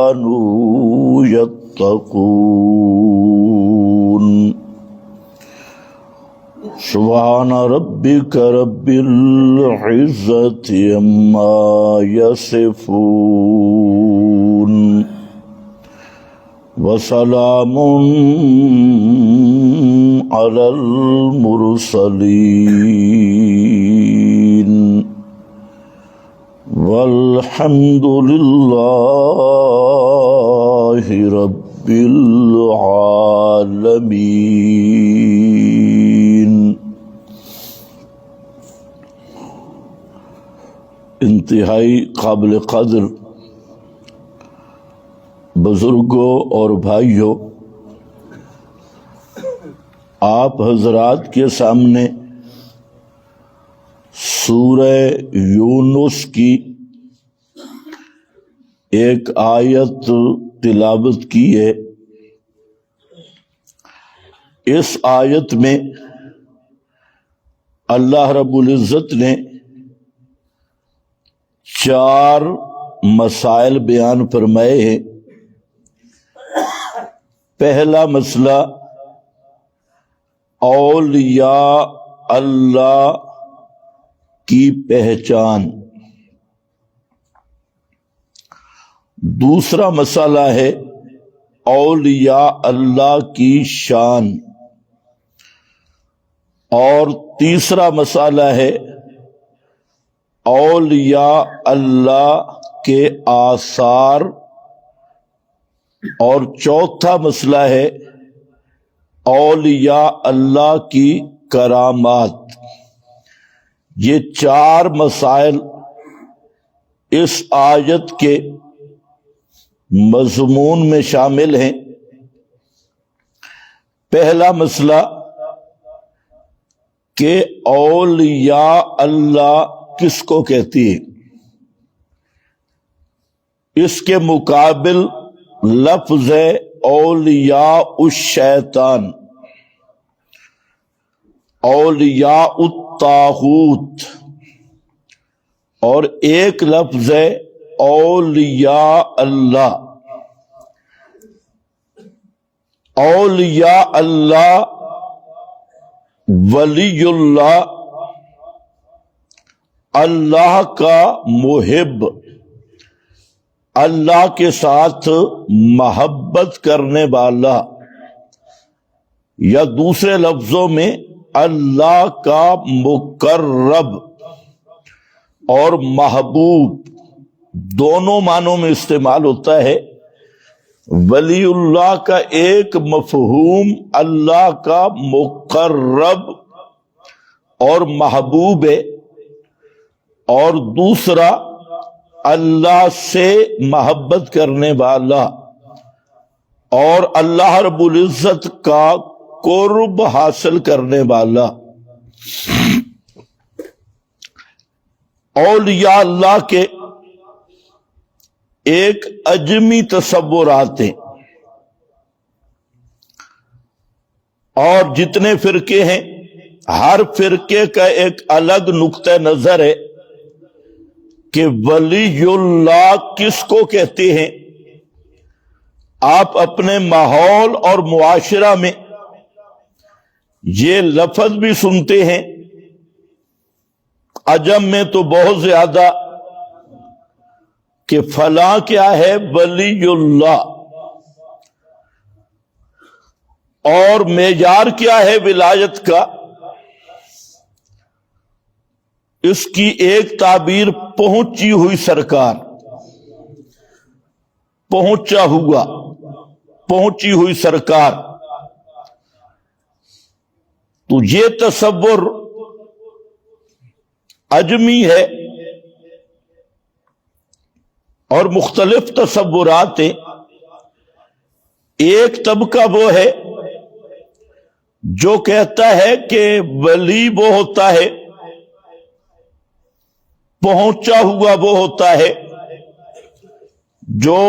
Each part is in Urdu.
كانوا يتقون سبحان ربك رب العزة عما يصفون وسلام على المرسلين والحمد لله رب العالمين۔ انتہائی قابل قدر بزرگوں اور بھائیوں، آپ حضرات کے سامنے سورہ یونس کی ایک آیت تلاوت کی ہے۔ اس آیت میں اللہ رب العزت نے 4 مسائل بیان فرمائے ہیں۔ پہلا مسئلہ اولیاء اللہ کی پہچان، دوسرا مسئلہ ہے اولیاء اللہ کی شان، اور تیسرا مسئلہ ہے اولیاء اللہ کے آثار، اور چوتھا مسئلہ ہے اولیاء اللہ کی کرامات۔ یہ 4 مسائل اس آیت کے مضمون میں شامل ہیں۔ پہلا مسئلہ کہ اولیاء اللہ کس کو کہتی ہے؟ اس کے مقابل لفظ ہے اولیاء الشیطان، اولیاء الطاغوت، اور ایک لفظ ہے اولیاء اللہ۔ اولیاء اللہ، ولی اللہ، اللہ کا محب، اللہ کے ساتھ محبت کرنے والا، یا دوسرے لفظوں میں اللہ کا مقرب اور محبوب، دونوں معنوں میں استعمال ہوتا ہے۔ ولی اللہ کا ایک مفہوم اللہ کا مقرب اور محبوب ہے، اور دوسرا اللہ سے محبت کرنے والا اور اللہ رب العزت کا قرب حاصل کرنے والا۔ اولیاء اللہ کے ایک اجمی تصورات ہیں، اور جتنے فرقے ہیں ہر فرقے کا ایک الگ نقطہ نظر ہے کہ ولی اللہ کس کو کہتے ہیں۔ آپ اپنے ماحول اور معاشرہ میں یہ لفظ بھی سنتے ہیں، عجم میں تو بہت زیادہ، کہ فلاں کیا ہے ولی اللہ، اور معیار کیا ہے ولایت کا۔ اس کی ایک تعبیر پہنچی ہوئی سرکار، پہنچا ہوا، پہنچی ہوئی سرکار۔ تو یہ تصور عجمی ہے، اور مختلف تصورات ہیں۔ ایک طبقہ وہ ہے جو کہتا ہے کہ ولی وہ ہوتا ہے، پہنچا ہوا وہ ہوتا ہے جو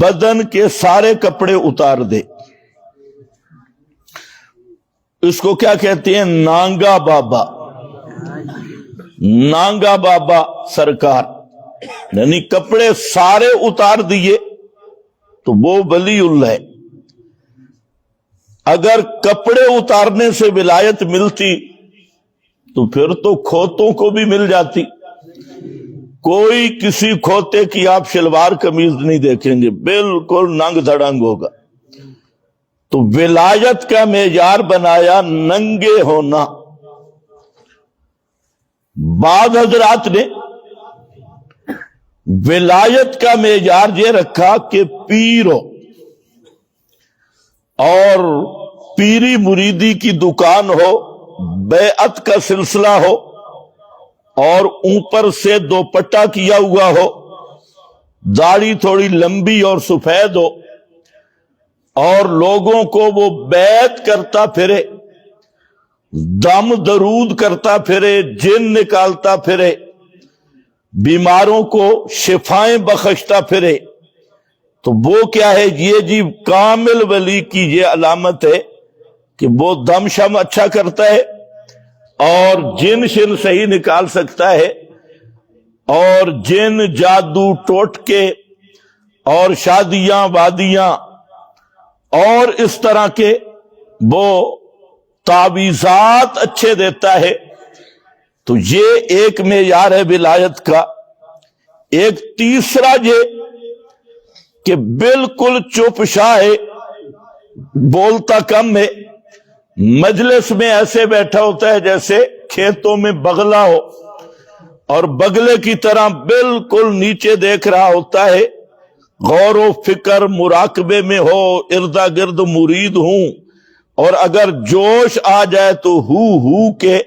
بدن کے سارے کپڑے اتار دے۔ اس کو کیا کہتے ہیں؟ نانگا بابا، نانگا بابا سرکار، یعنی کپڑے سارے اتار دیے تو وہ ولی اللہ ہے۔ اگر کپڑے اتارنے سے ولایت ملتی تو پھر تو کھوتوں کو بھی مل جاتی۔ کوئی کسی کھوتے کی آپ شلوار قمیض نہیں دیکھیں گے، بالکل ننگ دھڑنگ ہوگا۔ تو ولایت کا معیار بنایا ننگے ہونا۔ بعض حضرات نے ولایت کا معیار یہ رکھا کہ پیر ہو اور پیری مریدی کی دکان ہو، بیعت کا سلسلہ ہو اور اوپر سے دوپٹہ کیا ہوا ہو، داڑھی تھوڑی لمبی اور سفید ہو اور لوگوں کو وہ بیعت کرتا پھرے، دم درود کرتا پھرے، جن نکالتا پھرے، بیماروں کو شفائیں بخشتا پھرے، تو وہ کیا ہے؟ یہ جی کامل ولی کی یہ علامت ہے کہ وہ دم شم اچھا کرتا ہے اور جن شن صحیح نکال سکتا ہے، اور جن جادو ٹوٹکے اور شادیاں وادیاں اور اس طرح کے وہ تعویذات اچھے دیتا ہے۔ تو یہ ایک معیار ہے ولایت کا۔ ایک تیسرا یہ کہ بالکل چپ شاہ ہے، بولتا کم ہے، مجلس میں ایسے بیٹھا ہوتا ہے جیسے کھیتوں میں بغلہ ہو، اور بغلے کی طرح بالکل نیچے دیکھ رہا ہوتا ہے، غور و فکر مراقبے میں ہو، اردا گرد مرید ہوں، اور اگر جوش آ جائے تو ہو کے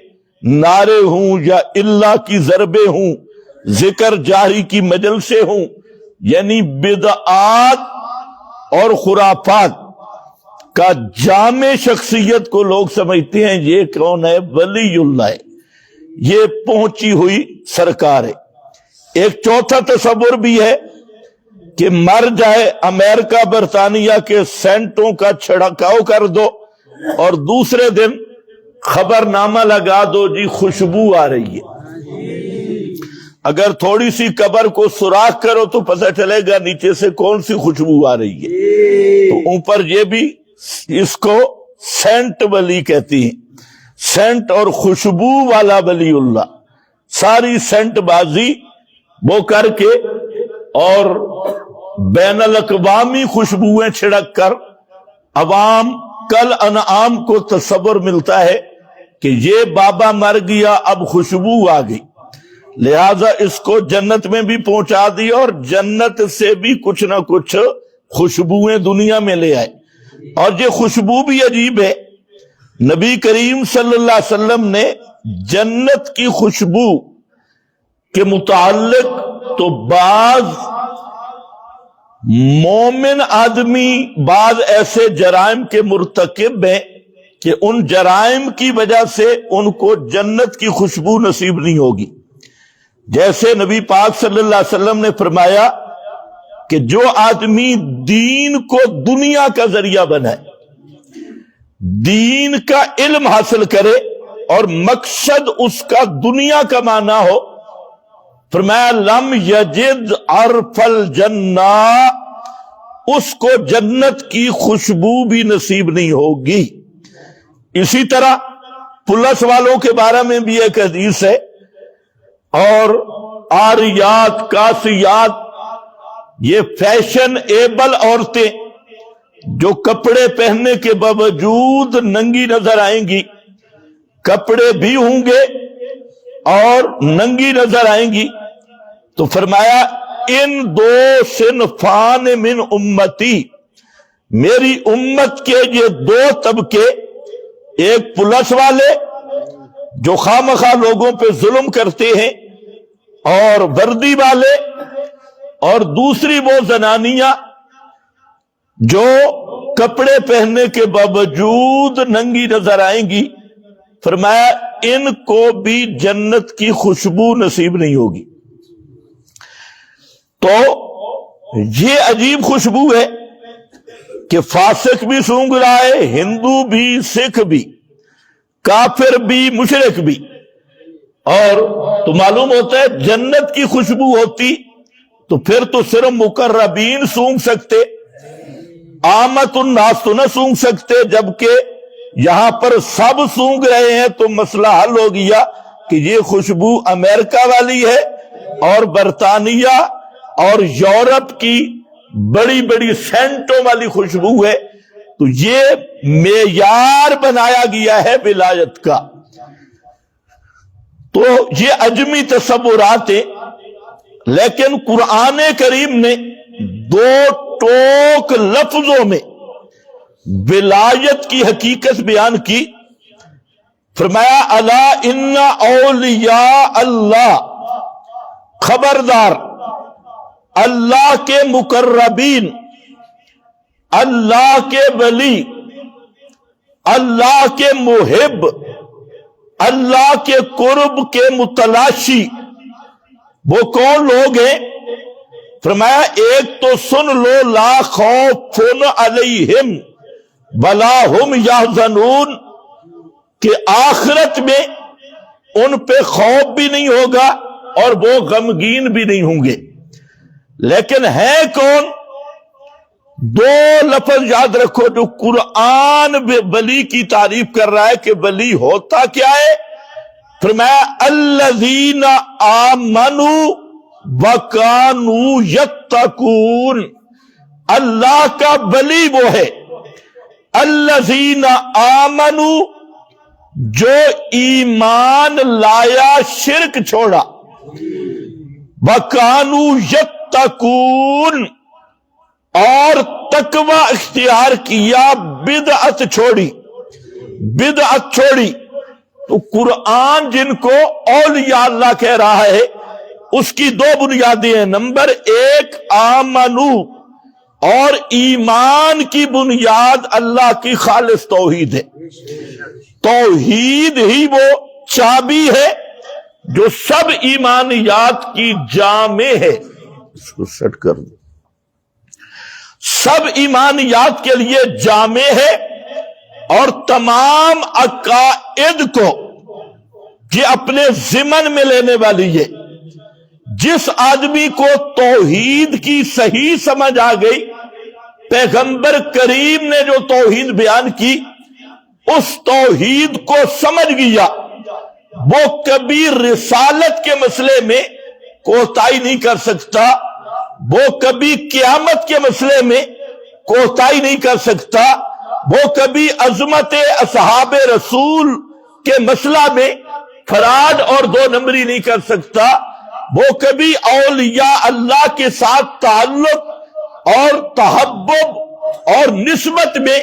نعرے ہوں یا اللہ کی ضربے ہوں، ذکر جاری کی مجلسیں ہوں، یعنی بدعات اور خرافات کا جامع شخصیت کو لوگ سمجھتے ہیں یہ کون ہے؟ ولی اللہ ہے، یہ پہنچی ہوئی سرکار ہے۔ ایک چوتھا تصور بھی ہے کہ مر جائے، امریکہ برطانیہ کے سینٹوں کا چھڑکاؤ کر دو اور دوسرے دن خبر نامہ لگا دو جی خوشبو آ رہی ہے۔ اگر تھوڑی سی قبر کو سوراخ کرو تو پتہ چلے گا نیچے سے کون سی خوشبو آ رہی ہے۔ تو اوپر یہ بھی اس کو سینٹ ولی کہتی ہیں، سینٹ اور خوشبو والا ولی اللہ، ساری سینٹ بازی وہ کر کے اور بین الاقوامی خوشبوئیں چھڑک کر عوام کل انعام کو تصور ملتا ہے کہ یہ بابا مر گیا، اب خوشبو آ گئی، لہذا اس کو جنت میں بھی پہنچا دی اور جنت سے بھی کچھ نہ کچھ خوشبوئیں دنیا میں لے آئے۔ اور یہ خوشبو بھی عجیب ہے، نبی کریم صلی اللہ علیہ وسلم نے جنت کی خوشبو کے متعلق تو بعض مومن آدمی بعض ایسے جرائم کے مرتکب ہیں کہ ان جرائم کی وجہ سے ان کو جنت کی خوشبو نصیب نہیں ہوگی۔ جیسے نبی پاک صلی اللہ علیہ وسلم نے فرمایا کہ جو آدمی دین کو دنیا کا ذریعہ بنائے، دین کا علم حاصل کرے اور مقصد اس کا دنیا کمانا ہو، فرمایا لم یجد عرف الجنہ، اس کو جنت کی خوشبو بھی نصیب نہیں ہوگی۔ اسی طرح پولیس والوں کے بارے میں بھی ایک حدیث ہے، اور آریات کاسیات، یہ فیشن ایبل عورتیں جو کپڑے پہننے کے باوجود ننگی نظر آئیں گی، کپڑے بھی ہوں گے اور ننگی نظر آئیں گی، تو فرمایا ان دو صنفان من امتی، میری امت کے یہ دو طبقے، ایک پولیس والے جو خواہ لوگوں پہ ظلم کرتے ہیں اور وردی والے، اور دوسری وہ زنانیاں جو کپڑے پہننے کے باوجود ننگی نظر آئیں گی، فرمایا ان کو بھی جنت کی خوشبو نصیب نہیں ہوگی۔ تو یہ عجیب خوشبو ہے کہ فاسق بھی سونگ رہا ہے، ہندو بھی، سکھ بھی، کافر بھی، مشرک بھی، اور تو معلوم ہوتا ہے جنت کی خوشبو ہوتی تو پھر تو صرف مقربین سونگ سکتے، عامت الناس تو نہ سونگ سکتے، جبکہ یہاں پر سب سونگ رہے ہیں تو مسئلہ حل ہو گیا کہ یہ خوشبو امریکہ والی ہے اور برطانیہ اور یورپ کی بڑی بڑی سینٹوں والی خوشبو ہے، تو یہ معیار بنایا گیا ہے ولایت کا۔ تو یہ عجمی تصورات ہیں، لیکن قرآن کریم نے دو ٹوک لفظوں میں ولایت کی حقیقت بیان کی۔ فرمایا الا ان اولیاء اللہ، خبردار اللہ کے مقربین، اللہ کے ولی، اللہ کے محب، اللہ کے قرب کے متلاشی، وہ کون لوگ ہیں؟ فرمایا ایک تو سن لو، لا خوف علیہم ولا ہم یحزنون، کہ آخرت میں ان پہ خوف بھی نہیں ہوگا اور وہ غمگین بھی نہیں ہوں گے۔ لیکن ہے کون؟ دو لفظ یاد رکھو جو قرآن ولی کی تعریف کر رہا ہے کہ ولی ہوتا کیا ہے۔ فرمایا الذین آمنوا وکانوا یتقون، اللہ کا ولی وہ ہے الذین آمنوا، جو ایمان لایا، شرک چھوڑا، وکانوا یتقون، اور تقوی اختیار کیا، بدعت چھوڑی، بدعت چھوڑی۔ تو قرآن جن کو اولیاء اللہ کہہ رہا ہے اس کی دو بنیادیں ہیں۔ نمبر ایک آمنو، اور ایمان کی بنیاد اللہ کی خالص توحید ہے۔ توحید ہی وہ چابی ہے جو سب ایمانیات کی جامع ہے۔ اس کو سیٹ کر دو، سب ایمانیات کے لیے جامع ہے اور تمام عقائد کو یہ اپنے ضمن میں لینے والی ہے۔ جس آدمی کو توحید کی صحیح سمجھ آ گئی، پیغمبر کریم نے جو توحید بیان کی اس توحید کو سمجھ گیا، وہ کبھی رسالت کے مسئلے میں کوتاہی نہیں کر سکتا، وہ کبھی قیامت کے مسئلے میں کوتاہی نہیں کر سکتا، وہ کبھی عظمت اصحاب رسول کے مسئلہ میں فراڈ اور دو نمبری نہیں کر سکتا، وہ کبھی اولیاء اللہ کے ساتھ تعلق اور تحبب اور نسبت میں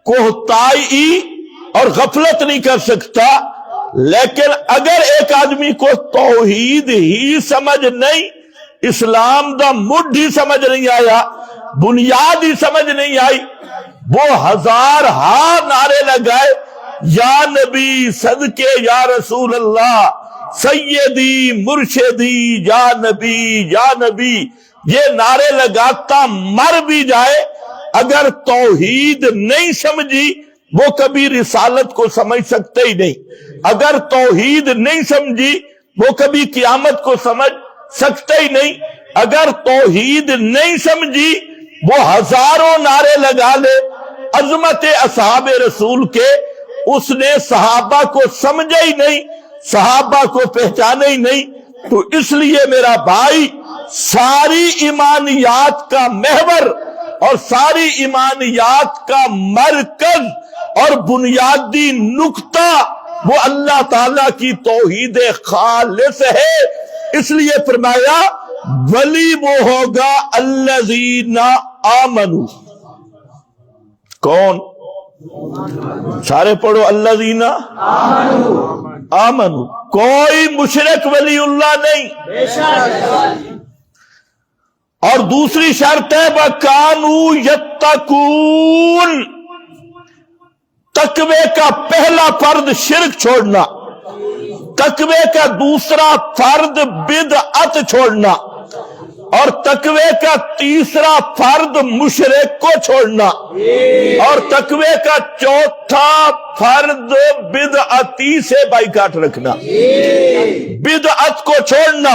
کوتاہی اور غفلت نہیں کر سکتا۔ لیکن اگر ایک آدمی کو توحید ہی سمجھ نہیں، اسلام دا مڈ ہی سمجھ نہیں آیا، بنیاد ہی سمجھ نہیں آئی، وہ ہزار نعرے لگائے، یا نبی صدقے یا رسول اللہ، سیدی مرشدی یا نبی یا نبی، یہ نعرے لگاتا مر بھی جائے، اگر توحید نہیں سمجھی وہ کبھی رسالت کو سمجھ سکتے ہی نہیں۔ اگر توحید نہیں سمجھی وہ کبھی قیامت کو سمجھ سکتے ہی نہیں۔ اگر توحید نہیں سمجھی وہ ہزاروں نعرے لگا لے عظمت اصحاب رسول کے، اس نے صحابہ کو سمجھا ہی نہیں، صحابہ کو پہچانا ہی نہیں۔ تو اس لیے میرا بھائی، ساری ایمانیات کا محور اور ساری ایمانیات کا مرکز اور بنیادی نقطہ وہ اللہ تعالیٰ کی توحید خالص ہے۔ اس لیے فرمایا ولی وہ ہوگا الذین آمنوا۔ کون؟ سارے پڑھو الذین آمنوا۔ کوئی مشرک ولی اللہ نہیں۔ اور دوسری شرط ہے وَكَانُوا يَتَّقُونَ، تقوی کا پہلا فرض شرک چھوڑنا، تقوی کا دوسرا فرض بدعت چھوڑنا، اور تقوی کا تیسرا فرض مشرک کو چھوڑنا، اور تقوی کا چوتھا فرض بدعتی سے بائیکاٹ رکھنا، بدعت کو چھوڑنا۔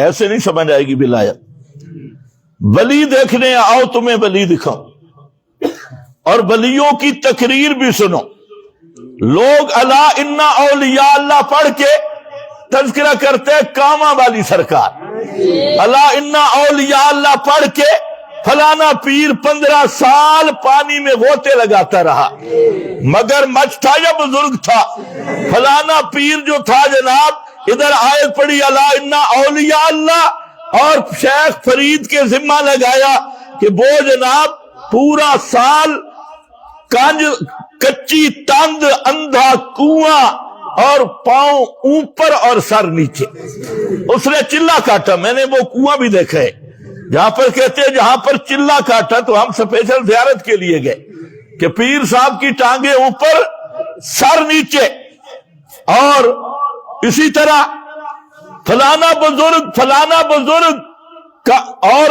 ایسے نہیں سمجھ آئے گی ولایت. ولی دیکھنے آؤ تمہیں ولی دکھاؤں اور ولیوں کی تقریر بھی سنو. لوگ الا انا اولیاء اللہ پڑھ کے تذکرہ کرتے کاما والی سرکار, الا انا اولیاء اللہ پڑھ کے فلانا پیر 15 سال پانی میں غوطے لگاتا رہا, مگر مچ تھا یا بزرگ تھا. فلانا پیر جو تھا جناب ادھر آیت پڑھی الا انا اولیاء اللہ اور شیخ فرید کے ذمہ لگایا کہ وہ جناب پورا سال کچی تند اندھا کنواں اور پاؤں اوپر اور سر نیچے. اس نے چلا کاٹا, میں نے وہ کنواں بھی دیکھا ہے جہاں پر کہتے ہیں جہاں پر چلا کاٹا تو ہم سپیشل زیارت کے لیے گئے کہ پیر صاحب کی ٹانگیں اوپر سر نیچے. اور اسی طرح فلانا بزرگ کا, اور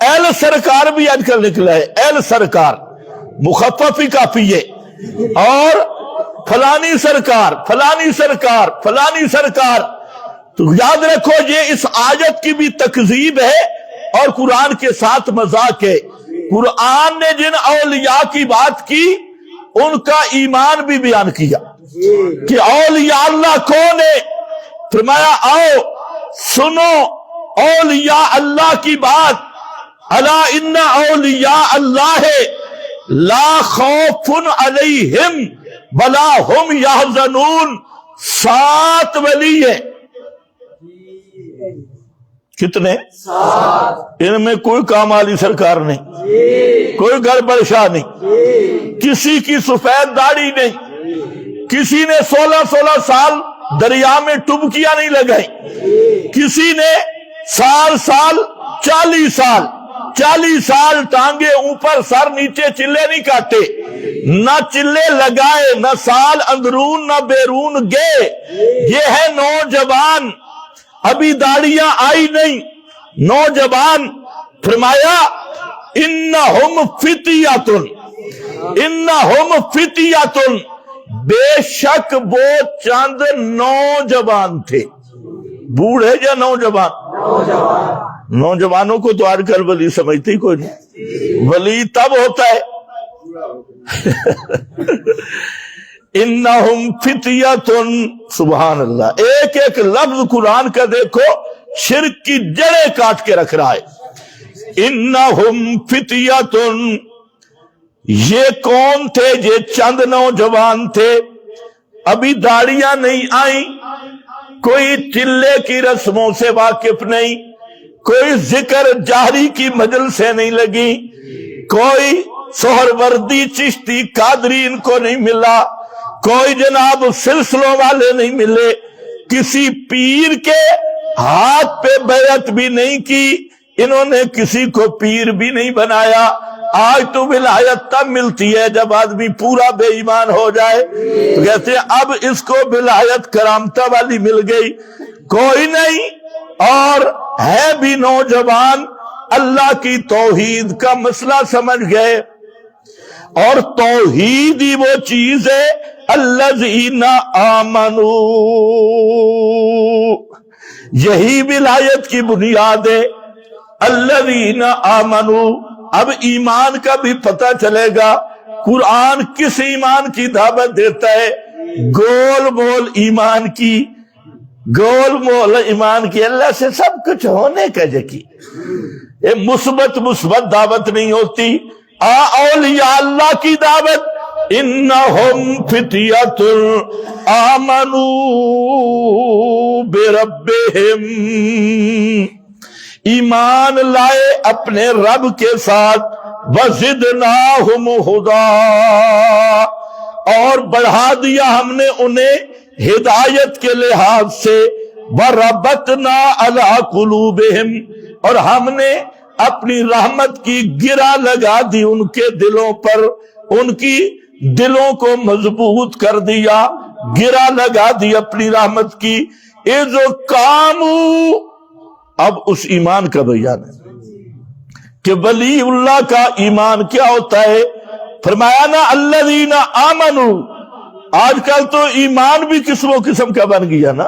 اہل سرکار بھی آج کل نکلا ہے, اہل سرکار مخففی کافی ہے, اور فلانی سرکار. تو یاد رکھو یہ اس آیت کی بھی تکذیب ہے اور قرآن کے ساتھ مذاق ہے. قرآن نے جن اولیاء کی بات کی ان کا ایمان بھی بیان کیا کہ اولیاء اللہ کون ہے. فرمایا آؤ سنو اولیاء اللہ کی بات, الا ان اولیاء اللہ لا خوف علیہم ولا ہم یحزنون. 7 ولی ہیں. کتنے؟ 7. ان میں کوئی کام والی سرکار نہیں, کوئی گڑبڑ شاہ نہیں, کسی کی سفید داڑھی نہیں, کسی نے 16 سال دریا میں ٹبکیاں نہیں لگائی, کسی نے سال 40 سال ٹانگے اوپر سر نیچے چلے نہیں کاٹے, نہ چلے لگائے, نہ سال اندرون نہ بیرون گئے. یہ ہے نوجوان, ابھی داڑیاں آئی نہیں, نوجوان. فرمایا انہم فتیاتن, بے شک وہ چند نوجوان تھے. بوڑھے یا نوجوان؟ نوجوانوں کو تو آج کل ولی سمجھتے ہی کوئی نہیں. ولی تب ہوتا ہے انہم فتیاتن. سبحان اللہ, ایک لفظ قرآن کا دیکھو شرک کی جڑیں کاٹ کے رکھ رہا ہے. انہم فتیاتن, یہ کون تھے؟ یہ چند نوجوان تھے, ابھی داڑیاں نہیں آئیں, کوئی چلے کی رسموں سے واقف نہیں, کوئی ذکر جاری کی مجلس سے نہیں لگی, کوئی سہروردی چشتی قادری ان کو نہیں ملا, کوئی جناب سلسلوں والے نہیں ملے, کسی پیر کے ہاتھ پہ بیعت بھی نہیں کی, انہوں نے کسی کو پیر بھی نہیں بنایا. آج تو ولایت تب ملتی ہے جب آدمی پورا بے ایمان ہو جائے, تو کہتے ہیں اب اس کو ولایت کرامتہ والی مل گئی. کوئی نہیں, اور ہے بھی نوجوان, اللہ کی توحید کا مسئلہ سمجھ گئے. اور توحید ہی وہ چیز ہے الذین آمنوا, یہی ولایت کی بنیاد ہے. الذین آمنوا, اب ایمان کا بھی پتہ چلے گا. قرآن کس ایمان کی دعوت دیتا ہے؟ گول مول ایمان کی, گول مول ایمان کی, اللہ سے سب کچھ ہونے کا یقین. یہ مثبت دعوت نہیں ہوتی. اولیاء اللہ کی دعوت, انہم فتیۃ آمنوا بربہم, ایمان لائے اپنے رب کے ساتھ, وزدناہم ہدا, اور بڑھا دیا ہم نے انہیں ہدایت کے لحاظ سے, وربطنا علی قلوبہم, اور ہم نے اپنی رحمت کی گرہ لگا دی ان کے دلوں پر, ان کی دلوں کو مضبوط کر دیا, گرہ لگا دی اپنی رحمت کی. اذ قاموا, اب اس ایمان کا بیان ہے کہ ولی اللہ کا ایمان کیا ہوتا ہے. فرمایا نا الذین آمنوا, آج کل تو ایمان بھی قسم و قسم کا بن گیا نا.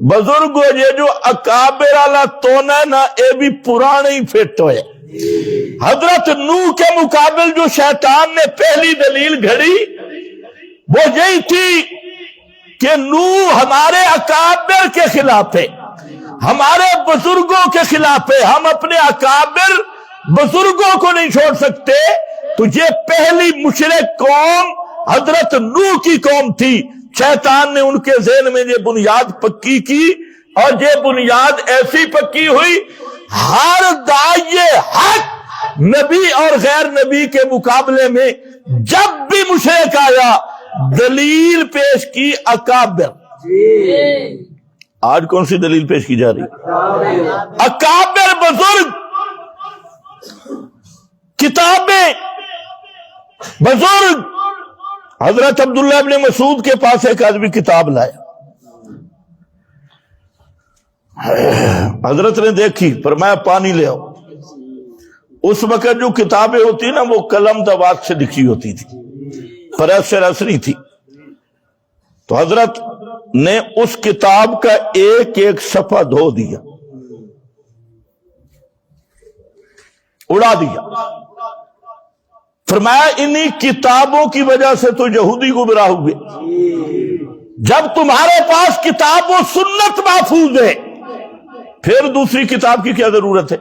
بزرگو یہ جو اکابر والا تونا ہے نا یہ بھی پرانے ہی فٹ ہوئے. حضرت نوح کے مقابل جو شیطان نے پہلی دلیل گھڑی وہ یہی تھی کہ نوح ہمارے اکابر کے خلاف ہے، ہمارے بزرگوں کے خلاف ہے، ہم اپنے اکابر بزرگوں کو نہیں چھوڑ سکتے. تو یہ پہلی مشرک قوم حضرت نوح کی قوم تھی. شیطان نے ان کے ذہن میں یہ بنیاد پکی کی اور یہ بنیاد ایسی پکی ہوئی ہر داعی حق نبی اور غیر نبی کے مقابلے میں جب بھی مشرک آیا دلیل پیش کی اکابر. آج کون سی دلیل پیش کی جا رہی؟ اکابر بزرگ، کتابیں بزرگ. حضرت عبداللہ ابن مسعود کے پاس ایک آدمی کتاب لایا، حضرت نے دیکھی، فرمایا پانی لے آؤ. اس وقت جو کتابیں ہوتی نا وہ قلم دوات سے لکھی ہوتی تھی، پریس سے رسری تھی. تو حضرت نے اس کتاب کا ایک ایک صفحہ دھو دیا، اڑا دیا. فرمایا انہی کتابوں کی وجہ سے تو یہودی گمراہ ہوئے. جب تمہارے پاس کتاب و سنت محفوظ ہے پھر دوسری کتاب کی کیا ضرورت ہے؟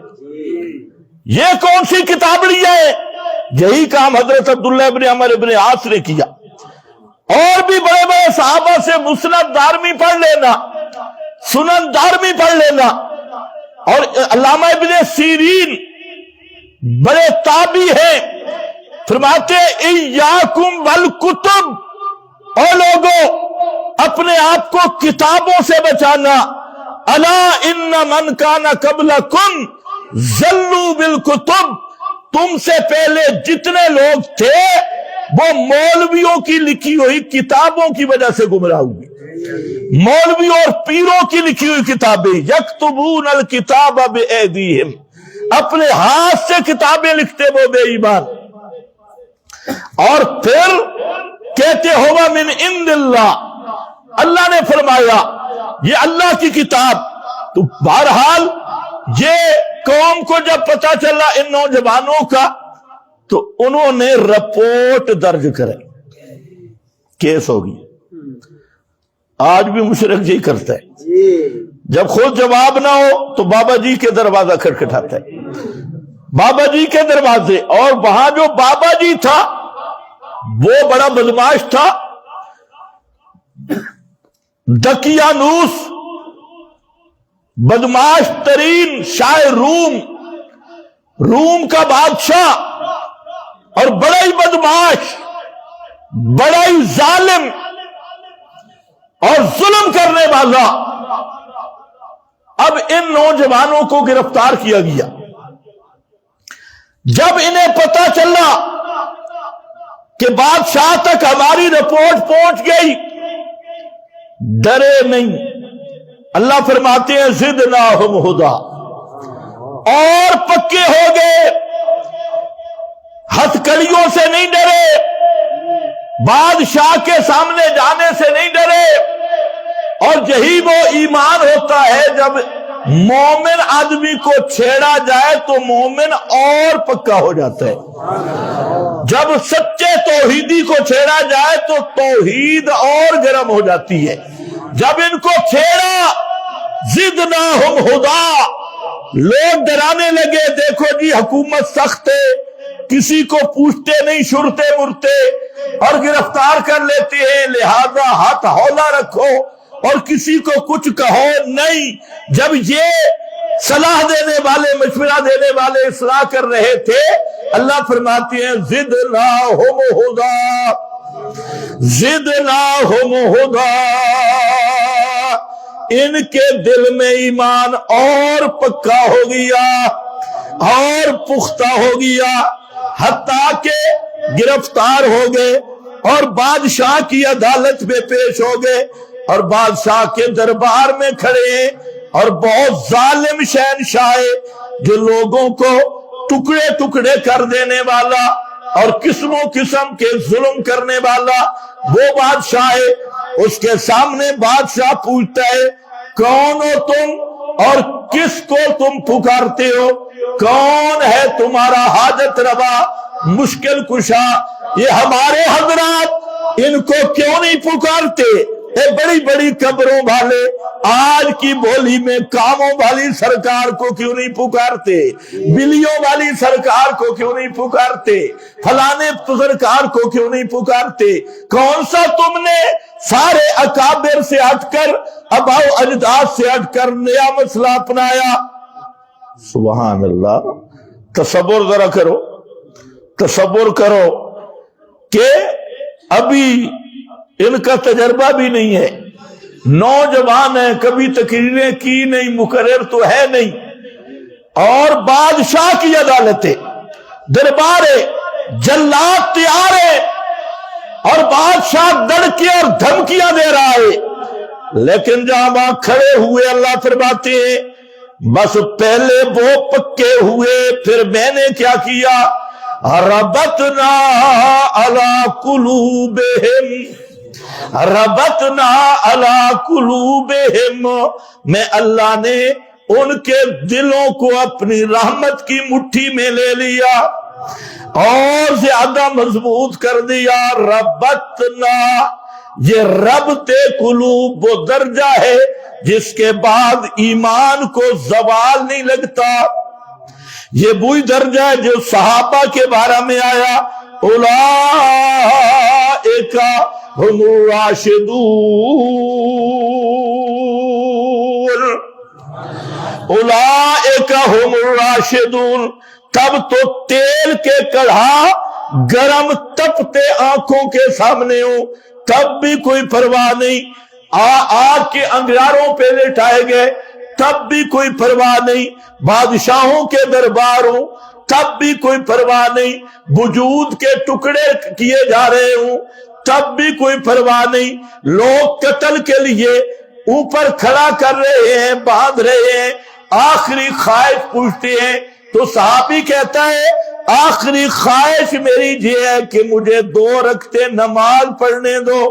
یہ کون سی کتاب لی ہے؟ یہی کام حضرت عبداللہ ابن عمر ابن عاص نے کیا. اور بھی بڑے بڑے صحابہ سے مسند دارمی پڑھ لینا، سنن دارمی پڑھ لینا. اور علامہ ابن سیرین بڑے تابعی ہیں، فرماتے ایاکم والکتب، اے لوگوں اپنے آپ کو کتابوں سے بچانا. الا ان من کان قبلکم ضلوا بالکتب، تم سے پہلے جتنے لوگ تھے وہ مولویوں کی لکھی ہوئی کتابوں کی وجہ سے گمراہ ہوئے. مولویوں اور پیروں کی لکھی ہوئی کتابیں، یکتبون الکتاب بایدیہم، اپنے ہاتھ سے کتابیں لکھتے وہ بے ایمان. اور پھر کہتے ہوا من عند اللہ، اللہ نے فرمایا یہ اللہ کی کتاب. تو بہرحال یہ قوم کو جب پتا چلا ان نوجوانوں کا تو انہوں نے رپورٹ درج کرے، کیس ہوگی. آج بھی مشرک یہی کرتا ہے، جب خود جواب نہ ہو تو بابا جی کے دروازہ کھٹکھٹاتا ہے، بابا جی کے دروازے. اور وہاں جو بابا جی تھا وہ بڑا بدماش تھا، دقیانوس، بدماش ترین شاہ روم کا بادشاہ، اور بڑا ہی بدماش، بڑا ہی ظالم اور ظلم کرنے والا. اب ان نوجوانوں کو گرفتار کیا گیا. جب انہیں پتا چلا کہ بادشاہ تک ہماری رپورٹ پہنچ گئی، ڈرے نہیں. اللہ فرماتے ہیں زدناہم ہدا، اور پکے ہو گئے، ہتھکڑیوں سے نہیں ڈرے، بادشاہ کے سامنے جانے سے نہیں ڈرے. اور یہی وہ ایمان ہوتا ہے جب مومن آدمی کو چھیڑا جائے تو مومن اور پکا ہو جاتا ہے. جب سچے توحیدی کو چھیڑا جائے تو توحید اور گرم ہو جاتی ہے. جب ان کو چھیڑا زدناہم ہدا، لوگ ڈرانے لگے، دیکھو جی حکومت سخت ہے، کسی کو پوچھتے نہیں، شرتے مرتے اور گرفتار کر لیتے ہیں، لہذا ہاتھ ہولا رکھو اور کسی کو کچھ کہو نہیں. جب یہ صلاح دینے والے، مشورہ دینے والے اصلاح کر رہے تھے، اللہ فرماتے ہیں زدناہم ہدا، زدناہم ہدا. ان کے دل میں ایمان اور پکا ہو گیا اور پختہ ہو گیا، حتیٰ کہ گرفتار ہو گئے اور بادشاہ کی عدالت میں پیش ہو گئے اور بادشاہ کے دربار میں کھڑے ہیں. اور بہت ظالم شہنشاہ جو لوگوں کو ٹکڑے ٹکڑے کر دینے والا اور قسموں قسم کے ظلم کرنے والا وہ بادشاہ ہے. اس کے سامنے بادشاہ پوچھتا ہے کون ہو تم اور کس کو تم پکارتے ہو؟ کون ہے تمہارا حاجت روا مشکل کشا؟ یہ ہمارے حضرات ان کو کیوں نہیں پکارتے؟ اے بڑی بڑی قبروں والے آج کی بولی میں کاموں والی سرکار کو کیوں نہیں پکارتے؟ بلیوں والی سرکار کو کیوں نہیں پکارتے؟ فلانے سرکار کو کیوں نہیں پکارتے؟ کون سا تم نے سارے اکابر سے ہٹ کر اباؤ اجداد سے ہٹ کر نیا مسئلہ اپنایا؟ سبحان اللہ۔ تصور ذرا کرو، تصور کرو کہ ابھی ان کا تجربہ بھی نہیں ہے، نوجوان ہے، کبھی تقریریں کی نہیں، مقرر تو ہے نہیں، اور بادشاہ کی عدالتیں، دربار جلاد تیار ہے اور بادشاہ دڑکے اور دھمکیاں دے رہا ہے، لیکن جہاں وہاں کھڑے ہوئے اللہ فرماتے ہیں بس پہلے وہ پکے ہوئے، پھر میں نے کیا کیا؟ ربطنا علی قلوبہم، ربطنا علی قلوبہم، میں اللہ نے ان کے دلوں کو اپنی رحمت کی مٹھی میں لے لیا اور زیادہ مضبوط کر دیا۔ ربطنا، یہ ربط قلوب وہ درجہ ہے جس کے بعد ایمان کو زوال نہیں لگتا، یہ وہی درجہ ہے جو صحابہ کے بارے میں آیا، اولئک ہم الراشدون، اولئک ہم الراشدون۔ تب تو تیل کے کڑھا گرم تپتے آنکھوں کے سامنے ہو تب بھی کوئی پرواہ نہیں، آگ کے انگاروں پہ لٹائے گئے تب بھی کوئی پرواہ نہیں، بادشاہوں کے دربار ہوں تب بھی کوئی پرواہ نہیں، وجود کے ٹکڑے کیے جا رہے ہوں تب بھی کوئی پرواہ نہیں، لوگ قتل کے لیے اوپر کھڑا کر رہے ہیں، باندھ رہے ہیں، آخری خواہش پوچھتے ہیں تو صحابی کہتا ہے آخری خواہش میری یہ ہے کہ مجھے 2 رکعتیں نماز پڑھنے دو،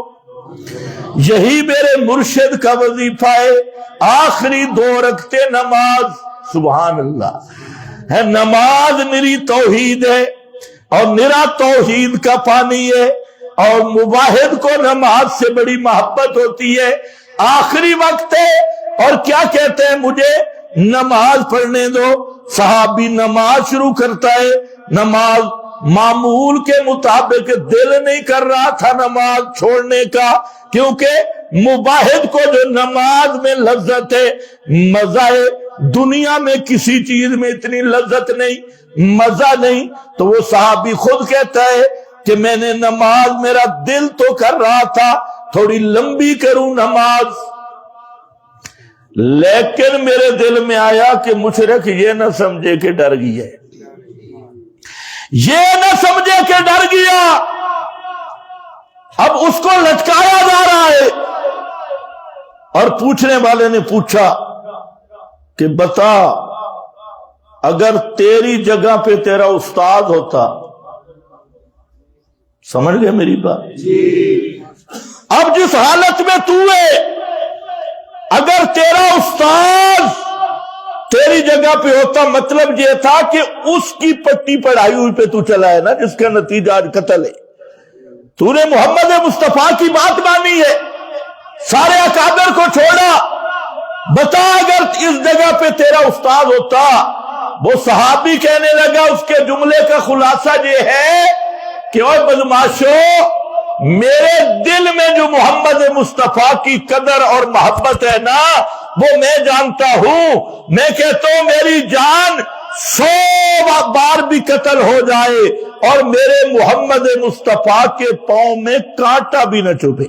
یہی میرے مرشد کا وظیفہ ہے، آخری 2 رکعتیں نماز۔ سبحان اللہ ہے، نماز نری توحید ہے اور نرا توحید کا پانی ہے، اور مواحد کو نماز سے بڑی محبت ہوتی ہے، آخری وقت ہے اور کیا کہتے ہیں مجھے نماز پڑھنے دو۔ صحابی نماز شروع کرتا ہے، نماز معمول کے مطابق دل نہیں کر رہا تھا نماز چھوڑنے کا، کیونکہ مباحد کو جو نماز میں لذت ہے، مزہ ہے، دنیا میں کسی چیز میں اتنی لذت نہیں، مزہ نہیں، تو وہ صحابی خود کہتا ہے کہ میں نے نماز، میرا دل تو کر رہا تھا تھوڑی لمبی کروں نماز، لیکن میرے دل میں آیا کہ مشرک یہ نہ سمجھے کہ ڈر گئی ہے، یہ نہ سمجھے کہ ڈر گیا، اب اس کو لٹکایا جا رہا ہے۔ اور پوچھنے والے نے پوچھا کہ بتا، اگر تیری جگہ پہ تیرا استاد ہوتا، سمجھ گئے میری بات؟ اب جس حالت میں تو ہے، اگر تیرا استاد تیری جگہ پہ ہوتا، مطلب یہ تھا کہ اس کی پٹی پڑھائی ہوئی پہ تو چلا ہے نا، جس کا نتیجہ آج قتل ہے، تو نے محمد مصطفیٰ کی بات مانی ہے، سارے اکابر کو چھوڑا، بتا اگر اس جگہ پہ تیرا استاد ہوتا۔ وہ صحابی کہنے لگا، اس کے جملے کا خلاصہ یہ ہے کہ اوہ بدماشو، میرے دل میں جو محمد مصطفیٰ کی قدر اور محبت ہے نا، وہ میں جانتا ہوں، میں کہتا ہوں میری جان 100 بار بھی قتل ہو جائے اور میرے محمد مصطفیٰ کے پاؤں میں کانٹا بھی نہ چبھے،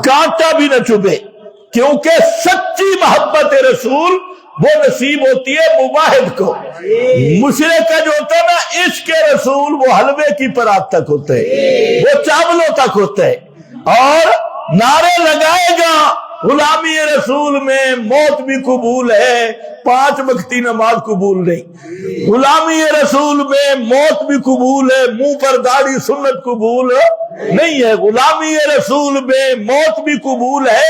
کانٹا بھی نہ چبھے، کیونکہ سچی محبت رسول وہ نصیب ہوتی ہے مواحد کو۔ مشرک کا جو ہوتا ہے نا عشق رسول، وہ حلوے کی پرات تک ہوتا ہے، وہ چاولوں تک ہوتا ہے، اور نعرے لگائے گا غلامی رسول میں موت بھی قبول ہے، 5 وقتی نماز قبول نہیں، غلامی رسول میں موت بھی قبول ہے، منہ پر داڑھی سنت قبول نہیں ہے، غلامی رسول میں موت بھی قبول ہے،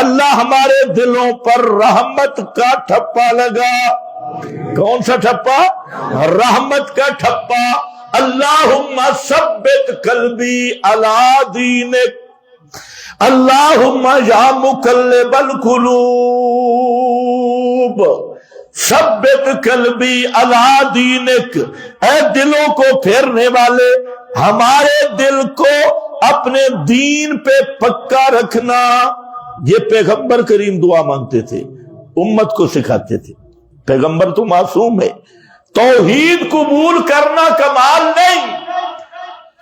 اللہ ہمارے دلوں پر رحمت کا ٹھپا لگا. کون سا ٹھپا؟ رحمت کا ٹھپا. اللہم ثبت قلبی علی دینک، اللہم یا مقلب القلوب ثبت قلبی علی دینک. اے دلوں کو پھیرنے والے، ہمارے دل کو اپنے دین پہ پکا رکھنا. یہ پیغمبر کریم دعا مانگتے تھے، امت کو سکھاتے تھے. پیغمبر تو معصوم ہے. توحید قبول کرنا کمال نہیں،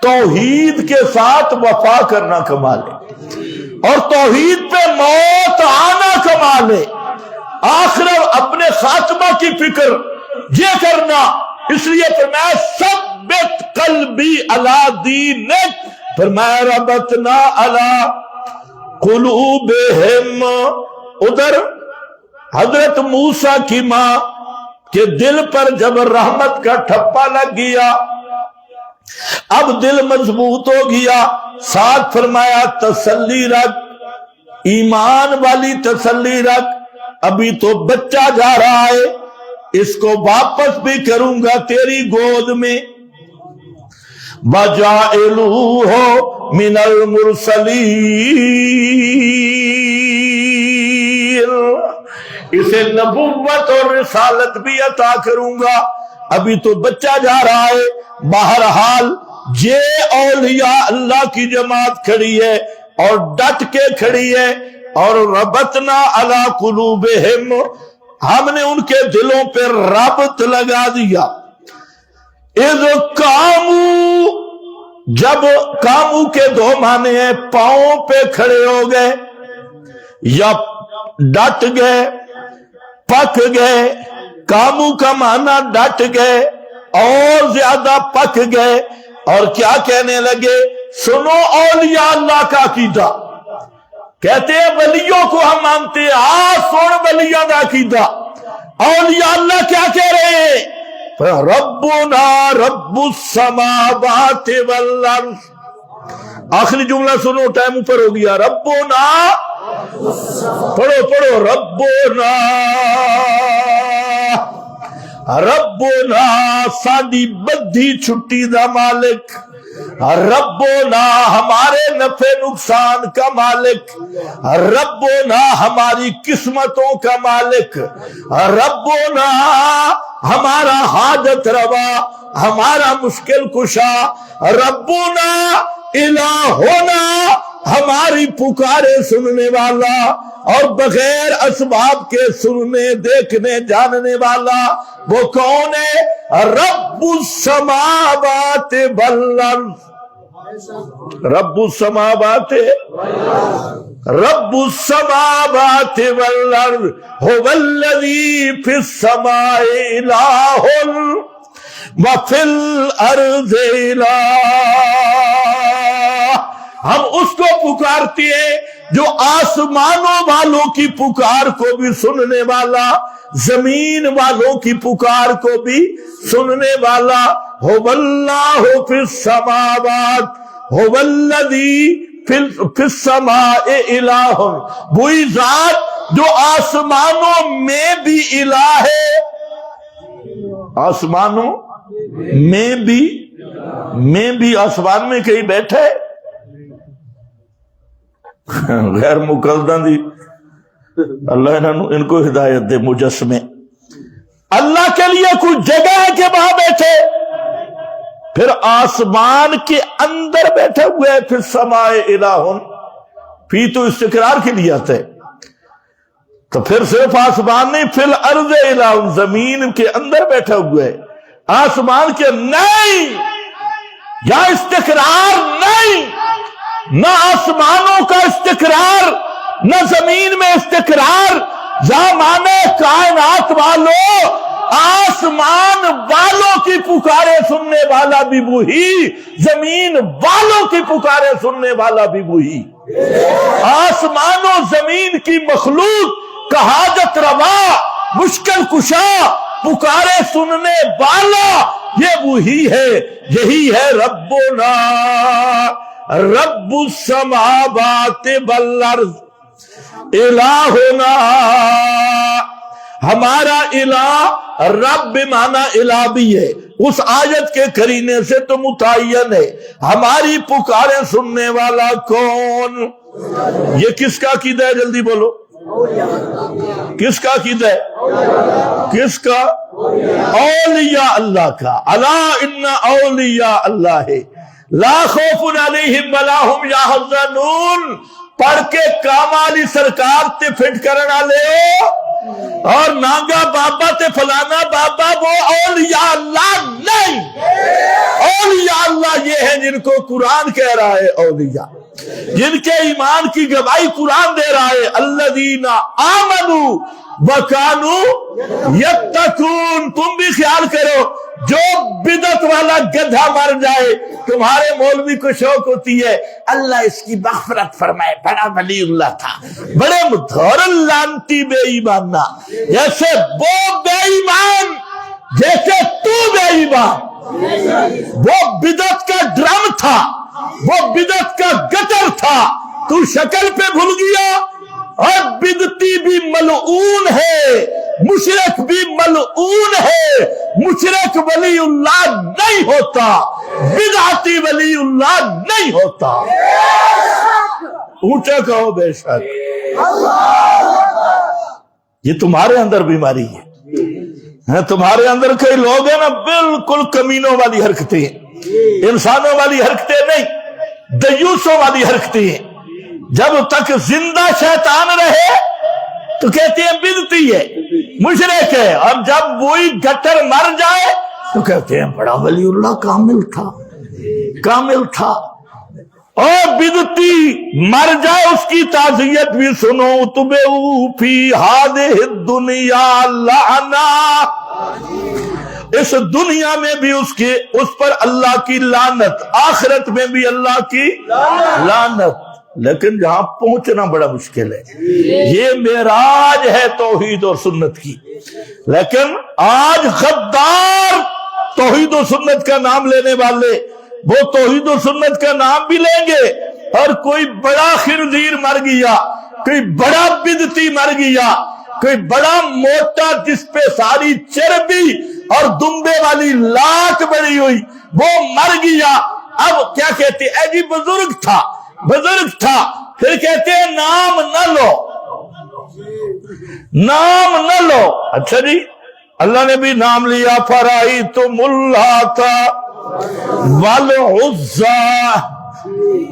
توحید کے ساتھ وفا کرنا کمال ہے، اور توحید پہ موت آنا کمال ہے. آخرت اپنے خاتمہ کی فکر یہ کرنا. اس لیے فرمایا ثبت قلبی علی دینک، فرمایا ربطنا علی قلوبہم. ادھر حضرت موسیٰ کی ماں کہ دل پر جب رحمت کا ٹھپا لگ گیا، اب دل مضبوط ہو گیا. ساتھ فرمایا تسلی رکھ، ایمان والی تسلی رکھ، ابھی تو بچہ جا رہا ہے، اس کو واپس بھی کروں گا تیری گود میں. وَجَعِلُوهُ مِنَ الْمُرْسَلِينَ، اسے نبوت اور رسالت بھی عطا کروں گا. ابھی تو بچہ جا رہا ہے. بہرحال یہ اولیاء اللہ کی جماعت کھڑی ہے اور ڈٹ کے کھڑی ہے. اور ربطنا علی قلوبہم، ہم نے ان کے دلوں پہ ربط لگا دیا. اذ قامو، جب قامو کے دو معنی ہیں، پاؤں پہ کھڑے ہو گئے یا ڈٹ گئے، پک گئے. قامو کا معنی ڈٹ گئے اور زیادہ پک گئے. اور کیا کہنے لگے؟ سنو اولیاء اللہ کا عقیدہ. کہتے ہیں ولیوں کو ہم مانتے ہیں، سن ولیوں کا عقیدہ. اولیاء اللہ کیا کہہ رہے ہیں؟ ربنا رب السماوات والارض. آخری جملہ سنو، ٹائم اوپر ہو گیا. ربنا، پڑھو ربنا ربنا ساڈی بدھی چھٹی دا مالک، ربنا ہمارے نفع نقصان کا مالک، ربنا ہماری قسمتوں کا مالک، ربنا ہمارا حاجت روا، ہمارا مشکل کشا، ربنا الہنا ہماری پکارے سننے والا اور بغیر اسباب کے سننے دیکھنے جاننے والا. وہ کون ہے؟ رب السماوات والارض. رب السماوات، رب السماوات والارض هو الذی فی السماء الہ وفی الارض الہ. ہم اس کو پکارتے ہیں جو آسمانوں والوں کی پکار کو بھی سننے والا، زمین والوں کی پکار کو بھی سننے والا. هو اللہ فی السماوات هو الذی فی السماء الہ، وہی ذات جو آسمانوں میں بھی الہ ہے، آسمانوں میں بھی آسمان میں کہیں بیٹھے. غیر مقلدہ دی اللہ ان کو ہدایت دے. مجسمے اللہ کے لیے کوئی جگہ ہے کہ وہاں بیٹھے؟ پھر آسمان کے اندر بیٹھے ہوئے ہیں. پھر سماء الہ، فی تو استقرار کے لیے آتا ہے، تو پھر صرف آسمان نہیں، فی الارض الہ، زمین کے اندر بیٹھے ہوئے، آسمان کے نہیں. یا استقرار نہیں، نہ آسمانوں کا استقرار نہ زمین میں استقرار. یا مانے کائنات والوں، آسمان والوں کی پکارے سننے والا بھی وہی، زمین والوں کی پکارے سننے والا بھی وہی. آسمان و زمین کی مخلوق کا حاجت روا، مشکل کشا، پکارے سننے والا یہ وہی ہے. یہی ہے ربنا رب السماوات والارض. الہنا، ہمارا الہ رب مانا الہ بھی ہے، اس آیت کے قرینے سے تو متعین ہے۔ ہماری پکاریں سننے والا کون؟ یہ کس کا عقیدہ ہے؟ جلدی بولو، کس کا عقیدہ ہے؟ کس کا؟ اولیاء اللہ کا۔ الا ان اولیاء اللہ لا خوف علیہم ولا هم یحزنون، پڑھ کے کامالی سرکار تے فٹ کرنا لے اور نانگا بابا تے فلانا بابا، وہ اولیاء اللہ نہیں۔ اولیاء اللہ یہ ہیں جن کو قرآن کہہ رہا ہے اولیاء، جن کے ایمان کی گواہی قرآن دے رہا ہے، الذین آمنوا وکانوا یتقون۔ تم بھی خیال کرو، جو بدعت والا گدھا مر جائے تمہارے مولوی کو شوق ہوتی ہے اللہ اس کی مغفرت فرمائے، بڑا ولی اللہ تھا، بڑے مدھور لانتی بے ایمانہ، جیسے وہ بے ایمان جیسے تو بے ایمان۔ وہ بدعت کا ڈرم تھا، وہ بدعت کا گٹر تھا، تو شکل پہ بھول گیا۔ اور بدعتی بھی ملعون ہے، مشرک بھی ملعون ہے۔ مشرک ولی اللہ نہیں ہوتا، بدعتی ولی اللہ نہیں ہوتا۔ اونچا کہو بے شک۔ یہ تمہارے اندر بیماری ہے، تمہارے اندر کئی لوگ ہیں نا بالکل کمینوں والی حرکتیں ہیں، انسانوں والی حرکتیں نہیں، دیوسوں والی حرکتیں ہیں۔ جب تک زندہ شیطان رہے تو کہتے ہیں بدعتی ہے، مشرک ہے، اور جب وہی گٹر مر جائے تو کہتے ہیں بڑا ولی اللہ کامل تھا، کامل تھا۔ اور بدعتی مر جائے اس کی تعزیت بھی سنو، اتبعوا فی ہذہ الدنیا لعنا، اس دنیا میں بھی اس پر اللہ کی لعنت، آخرت میں بھی اللہ کی لعنت۔ لیکن جہاں پہنچنا بڑا مشکل ہے، یہ معراج ہے توحید اور سنت کی، لیکن آج غدار توحید و سنت کا نام لینے والے وہ توحید و سنت کا نام بھی لیں گے، اور کوئی بڑا خنزیر مر گیا، کوئی بڑا بدعتی مر گیا، کوئی بڑا موٹا جس پہ ساری چربی اور دمبے والی لاٹ بڑی ہوئی وہ مر گیا، اب کیا کہتے ہیں؟ اے جی بزرگ تھا، بزرگ تھا، پھر کہتے ہیں نام نہ لو، نام نہ لو۔ اچھا جی، اللہ نے بھی نام لیا، فرائیتم اللات والعزی،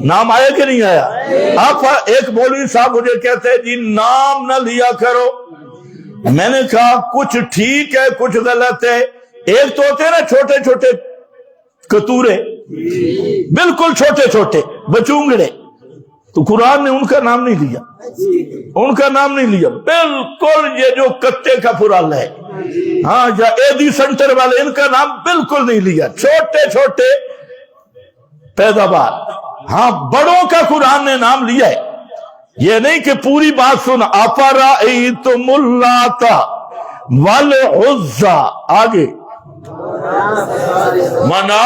نام آیا کہ نہیں آیا؟ آپ ایک مولوی صاحب مجھے کہتے ہیں جی نام نہ لیا کرو، میں نے کہا کچھ ٹھیک ہے کچھ غلط ہے۔ ایک تو ہوتے ہیں نا چھوٹے چھوٹے کتورے، بالکل چھوٹے چھوٹے بچونگڑے، تو قرآن نے ان کا نام نہیں لیا، ان کا نام نہیں لیا، بالکل یہ جو کتے کا پھرال ہے، ہاں، یا ایدی سنٹر والے، ان کا نام بالکل نہیں لیا، چھوٹے چھوٹے پیداوار۔ ہاں، بڑوں کا قرآن نے نام لیا ہے، یہ نہیں کہ پوری بات سن، افرأیتم اللات والعزی، آگے منا،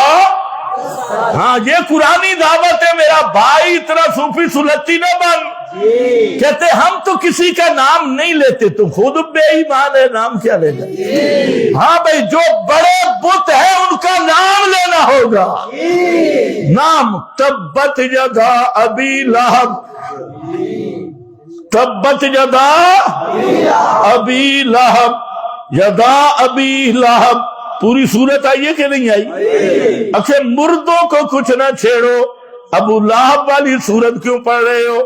ہاں یہ قرآنی دعوت ہے میرا بھائی، اتنا صوفی سلطی نہ بن۔ کہتے ہم تو کسی کا نام نہیں لیتے، تم خود بے ایمان ہے، نام کیا لینا؟ ہاں بھائی، جو بڑے بت ہیں ان کا نام لینا ہوگا، نام تبت یدا ابی لہب، تبت یدا ابی لہب، یدا ابی لہب، پوری صورت آئی ہے کہ نہیں آئی؟ اچھا، مردوں کو کچھ نہ چھیڑو، ابو لہب والی صورت کیوں پڑھ رہے ہو؟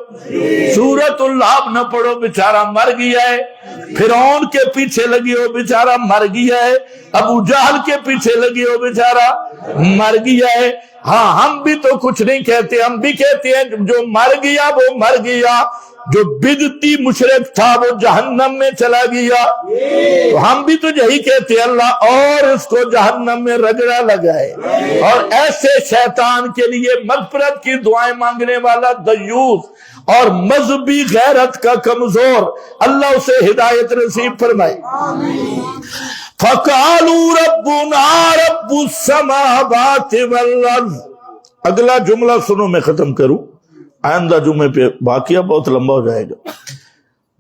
سورت اللہب نہ پڑھو، بیچارہ مر گیا ہے، فرعون کے پیچھے لگی ہو، بیچارہ مر گیا ہے، ابو جہل کے پیچھے لگی ہو، بیچارہ مر گیا ہے۔ ہاں، ہم بھی تو کچھ نہیں کہتے، ہم بھی کہتے ہیں جو مر گیا وہ مر گیا، جو بدعتی مشرک تھا وہ جہنم میں چلا گیا، تو ہم بھی تو یہی کہتے ہیں اللہ اور اس کو جہنم میں رگڑا لگائے، اور ایسے شیطان کے لیے مغفرت کی دعائیں مانگنے والا دیوس اور مذہبی غیرت کا کمزور، اللہ اسے ہدایت نصیب فرمائے۔ فَقَالُوا رَبُّنَا رَبُّ السَّمَاوَاتِ وَالْأَرْضِ۔ اگلا جملہ سنو، میں ختم کروں، آئندہ جمعے پہ، واقعہ بہت لمبا ہو جائے گا۔